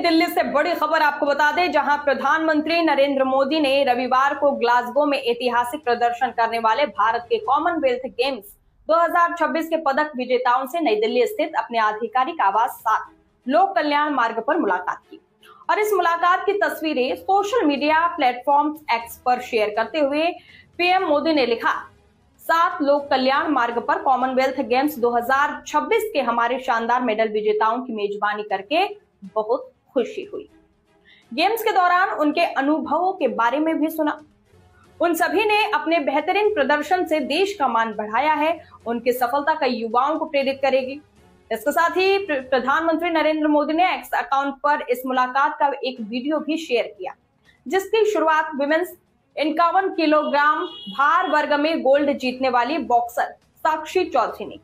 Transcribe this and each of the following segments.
दिल्ली से बड़ी खबर आपको बता दें, जहां प्रधानमंत्री नरेंद्र मोदी ने रविवार को ग्लासगो में ऐतिहासिक प्रदर्शन करने वाले भारत के कॉमनवेल्थ गेम्स 2026 के पदक विजेताओं से नई दिल्ली स्थित अपने आधिकारिक आवास 7 लोक कल्याण मार्ग पर मुलाकात की। और इस मुलाकात की तस्वीरें सोशल मीडिया प्लेटफॉर्म एक्स पर शेयर करते हुए पीएम मोदी ने लिखा, 7 लोक कल्याण मार्ग पर कॉमनवेल्थ गेम्स 2026 के हमारे शानदार मेडल विजेताओं की मेजबानी करके बहुत खुशी हुई। गेम्स के दौरान उनके अनुभवों के बारे में भी सुना। उन सभी ने अपने बेहतरीन प्रदर्शन से देश का मान बढ़ाया है। उनकी सफलता कई युवाओं को प्रेरित करेगी। इसके साथ ही प्रधानमंत्री नरेंद्र मोदी ने एक्स अकाउंट पर इस मुलाकात का एक वीडियो भी शेयर किया, जिसकी शुरुआत विमेंस 51 किलोग्राम भार वर्ग में गोल्ड जीतने वाली बॉक्सर साक्षी चौधरी ने।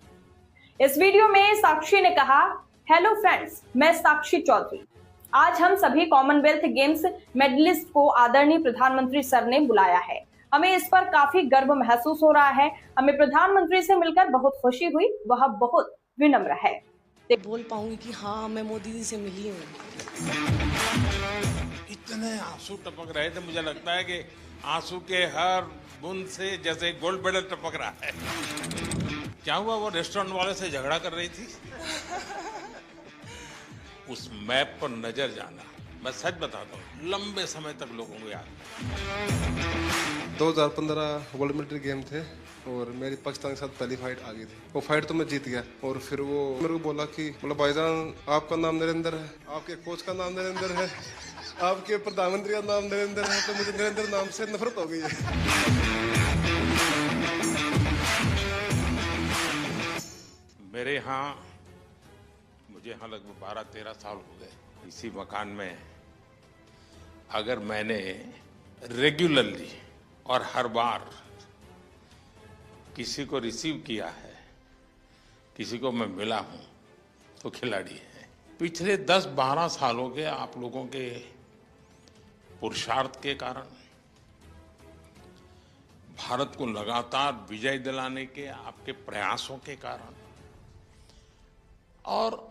इस वीडियो में साक्षी ने कहा, हेलो फ्रेंड्स, मैं साक्षी चौधरी। आज हम सभी कॉमनवेल्थ गेम्स मेडलिस्ट को आदरणीय प्रधानमंत्री सर ने बुलाया है। हमें इस पर काफी गर्व महसूस हो रहा है। हमें प्रधानमंत्री से मिलकर बहुत खुशी हुई। वह बहुत विनम्र है। बोल पाऊंगी कि हाँ, मैं मोदी जी से मिली हूँ। इतने आंसू टपक रहे थे, मुझे लगता है कि आंसू के हर बूंद से जैसे गोल्ड मेडल टपक रहा है। क्या हुआ, वो रेस्टोरेंट वाले से झगड़ा कर रही थी? उस मैप पर नजर जाना, मैं सच बताता हूँ, लंबे समय तक लोगों को याद। 2015 वर्ल्ड मिलिट्री गेम थे और मेरी पाकिस्तान के साथ पहली फाइट आ गई थी। वो फाइट तो मैं जीत गया और फिर वो मेरे को बोला कि भाईजान, आपका नाम नरेंद्र है, आपके कोच का नाम नरेंद्र है, आपके प्रधानमंत्री का नाम नरेंद्र है, तो मुझे नरेंद्र नाम से नफरत हो गई है। मेरे यहाँ, मुझे यहाँ लगभग 12-13 साल हो गए इसी मकान में। अगर मैंने रेगुलरली और हर बार किसी को रिसीव किया है, किसी को मैं मिला हूं, तो खिलाड़ी है। पिछले 10-12 सालों के आप लोगों के पुरुषार्थ के कारण, भारत को लगातार विजय दिलाने के आपके प्रयासों के कारण और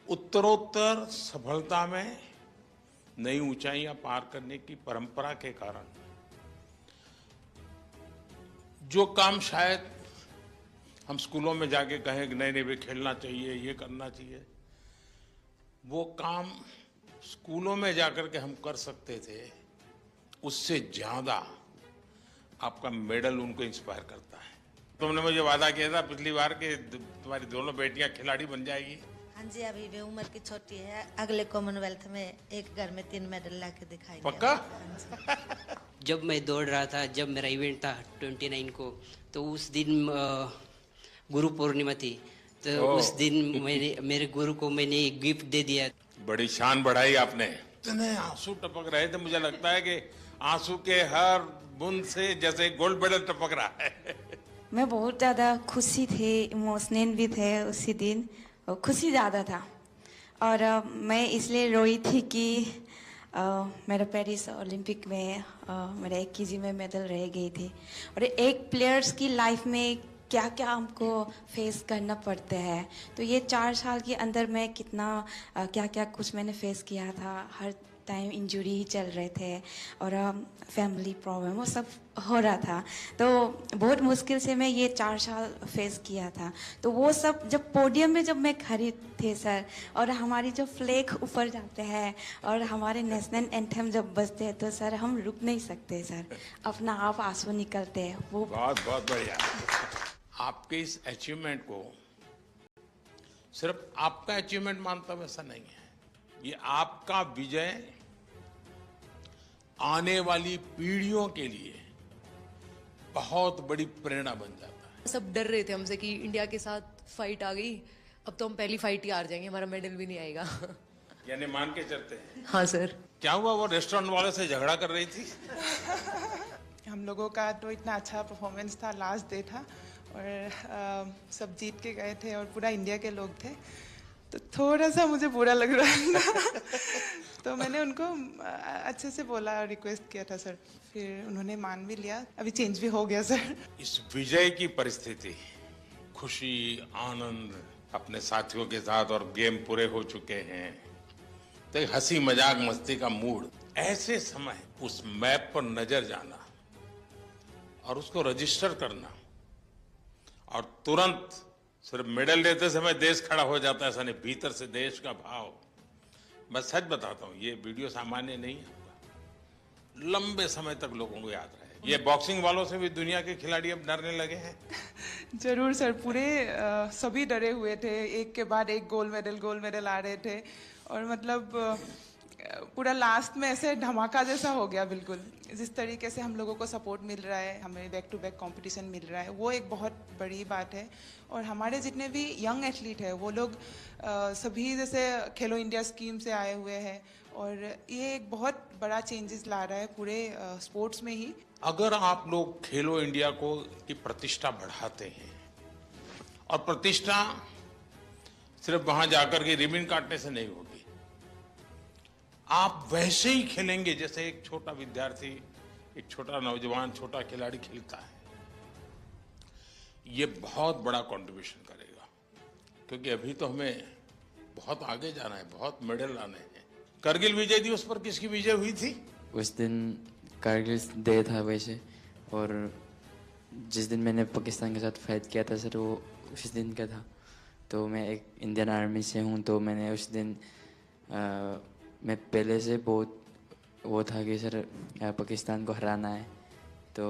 उत्तरोत्तर सफलता में नई ऊंचाइयां पार करने की परंपरा के कारण, जो काम शायद हम स्कूलों में जाके कहें कि नहीं वे खेलना चाहिए, ये करना चाहिए, वो काम स्कूलों में जाकर के हम कर सकते थे, उससे ज्यादा आपका मेडल उनको इंस्पायर करता है। तुमने मुझे वादा किया था पिछली बार कि तुम्हारी दोनों बेटियां खिलाड़ी बन जाएगी। हाँ जी, अभी भी उम्र की छोटी है। अगले कॉमनवेल्थ में एक घर में 3 मेडल लाके दिखाएंगे। पक्का? जब मैं दौड़ रहा था, जब मेरा इवेंट था 29 को, तो उस दिन गुरु पूर्णिमा थी, तो उस दिन मेरे गुरु को मैंने एक गिफ्ट दे दिया। बड़ी शान बढ़ाई आपने। इतने आंसू टपक रहे थे, मुझे लगता है कि आंसू के हर बूंद से जैसे गोल्ड मेडल टपक रहा है। मैं बहुत ज़्यादा खुशी थी, इमोशनल भी थे उसी दिन, और खुशी ज़्यादा था। और मैं इसलिए रोई थी कि मेरा पेरिस ओलंपिक में मेरा 1 केजी में मेडल रह गई थी। और एक प्लेयर्स की लाइफ में क्या क्या हमको फेस करना पड़ता है, तो ये 4 साल के अंदर मैं कितना क्या क्या कुछ मैंने फेस किया था। हर टाइम इंजरी ही चल रहे थे और फैमिली प्रॉब्लम वो सब हो रहा था, तो बहुत मुश्किल से मैं ये 4 साल फेस किया था। तो वो सब जब पोडियम में जब मैं खड़ी थे सर, और हमारी जो फ्लैग ऊपर जाते हैं और हमारे नेशनल एंथम जब बजते हैं, तो सर हम रुक नहीं सकते सर, अपना आप आंसू निकलते हैं। वो बहुत बहुत बढ़िया। आपके इस अचीवमेंट को सिर्फ आपका अचीवमेंट मानता हूं, ऐसा नहीं है। ये आपका विजय आने वाली पीढ़ियों के लिए बहुत बड़ी प्रेरणा बन जाता है। सब डर रहे थे हमसे कि इंडिया के साथ फाइट आ गई, अब तो हम पहली फाइट ही हार जाएंगे, हमारा मेडल भी नहीं आएगा। यानी मान के चलते हैं। हाँ सर। क्या हुआ, वो रेस्टोरेंट वाले से झगड़ा कर रही थी? हम लोगों का तो इतना अच्छा परफॉर्मेंस था, लास्ट डे था और सब जीत के गए थे और पूरा इंडिया के लोग थे, तो थोड़ा सा मुझे बुरा लग रहा था। तो मैंने उनको अच्छे से बोला, रिक्वेस्ट किया था सर, फिर उन्होंने मान भी लिया। अभी चेंज भी हो गया सर। इस विजय की परिस्थिति, खुशी, आनंद अपने साथियों के साथ, और गेम पूरे हो चुके हैं, तो एक हंसी मजाक मस्ती का मूड। ऐसे समय उस मैप पर नजर जाना और उसको रजिस्टर करना और तुरंत सिर्फ मेडल लेते समय देश खड़ा हो जाता है ऐसा नहीं, भीतर से देश का भाव। मैं सच बताता हूं, ये वीडियो सामान्य नहीं है, लंबे समय तक लोगों को याद रहे। ये बॉक्सिंग वालों से भी दुनिया के खिलाड़ी अब डरने लगे हैं। जरूर सर, पूरे सभी डरे हुए थे, एक के बाद एक गोल्ड मेडल आ रहे थे और मतलब पूरा लास्ट में ऐसे धमाका जैसा हो गया। बिल्कुल जिस तरीके से हम लोगों को सपोर्ट मिल रहा है, हमें बैक टू बैक कंपटीशन मिल रहा है, वो एक बहुत बड़ी बात है। और हमारे जितने भी यंग एथलीट हैं वो लोग सभी जैसे खेलो इंडिया स्कीम से आए हुए हैं और ये एक बहुत बड़ा चेंजेस ला रहा है पूरे स्पोर्ट्स में ही। अगर आप लोग खेलो इंडिया को की प्रतिष्ठा बढ़ाते हैं, और प्रतिष्ठा सिर्फ वहां जाकर के रिबन काटने से नहीं होगी, आप वैसे ही खेलेंगे जैसे एक छोटा विद्यार्थी, एक छोटा नौजवान, छोटा खिलाड़ी खेलता है, ये बहुत बड़ा कंट्रीब्यूशन करेगा। क्योंकि अभी तो हमें बहुत आगे जाना है, बहुत मेडल लाने हैं। करगिल विजय दिवस पर किसकी विजय हुई थी? उस दिन कारगिल डे था वैसे, और जिस दिन मैंने पाकिस्तान के साथ फाइट किया था सर, वो उस दिन का था। तो मैं एक इंडियन आर्मी से हूँ, तो मैंने उस दिन मैं पहले से बहुत वो था कि सर पाकिस्तान को हराना है। तो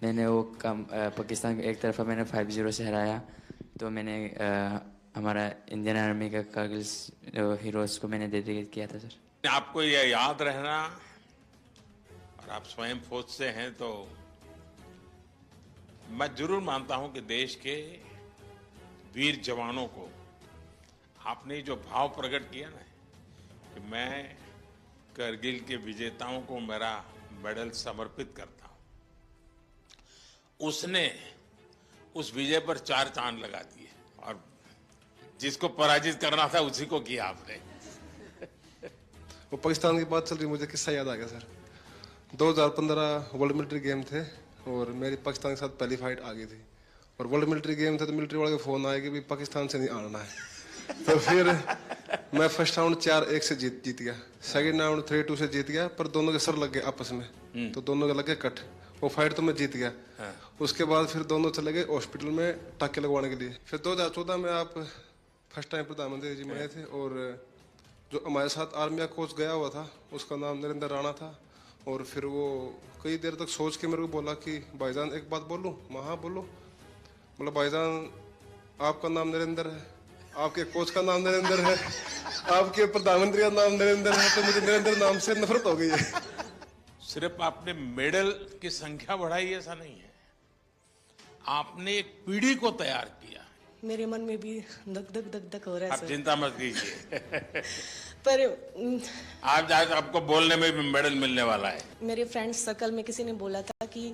मैंने वो काम पाकिस्तान को एक तरफा मैंने 5-0 से हराया। तो मैंने हमारा इंडियन आर्मी का कारगिल हीरोज को मैंने डेडिकेट किया था सर। आपको यह याद रहना, और आप स्वयं फौज से हैं, तो मैं जरूर मानता हूं कि देश के वीर जवानों को आपने जो भाव प्रकट किया ना कि मैं करगिल के विजेताओं को मेरा मेडल समर्पित करता हूं, उसने उस विजय पर 4 चांद लगा दिए और जिसको पराजित करना था उसी को किया आपने। वो पाकिस्तान की बात चल रही, मुझे किस्सा याद आ गया सर। 2015 वर्ल्ड मिलिट्री गेम थे और मेरी पाकिस्तान के साथ पहली फाइट आ गई थी। और वर्ल्ड मिलिट्री गेम थे तो मिलिट्री वाले का फोन आया कि भाई पाकिस्तान से नहीं आना है। तो फिर मैं फर्स्ट राउंड 4-1 से जीत गया, सेकंड राउंड 3-2 से जीत गया, पर दोनों के सर लग गए आपस में, तो दोनों के लग गए कट। वो फाइट तो मैं जीत गया। उसके बाद फिर दोनों चले गए हॉस्पिटल में टाके लगवाने के लिए। फिर 2014 में आप फर्स्ट टाइम प्रधानमंत्री जी बने थे और जो हमारे साथ आर्मी का कोच गया हुआ था उसका नाम नरेंद्र राणा था। और फिर वो कई देर तक सोच के मेरे को बोला कि भाईजान एक बात बोलूं? मैं हाँ बोलो। बोला भाईजान आपका नाम नरेंद्र है, आपके कोच का नाम नरेंद्र है, आपके प्रधानमंत्री का नाम नरेंद्र है, तो मुझे नरेंद्र नाम से नफरत हो गई है। सिर्फ आपने मेडल की संख्या बढ़ाई ऐसा नहीं है, आपने एक पीढ़ी को तैयार किया। मेरे मन में भी धक धक हो रहा है आप सर। चिंता मत कीजिए। पर आज आपको बोलने में भी मेडल मिलने वाला है। मेरे फ्रेंड्स सर्कल में किसी ने बोला था कि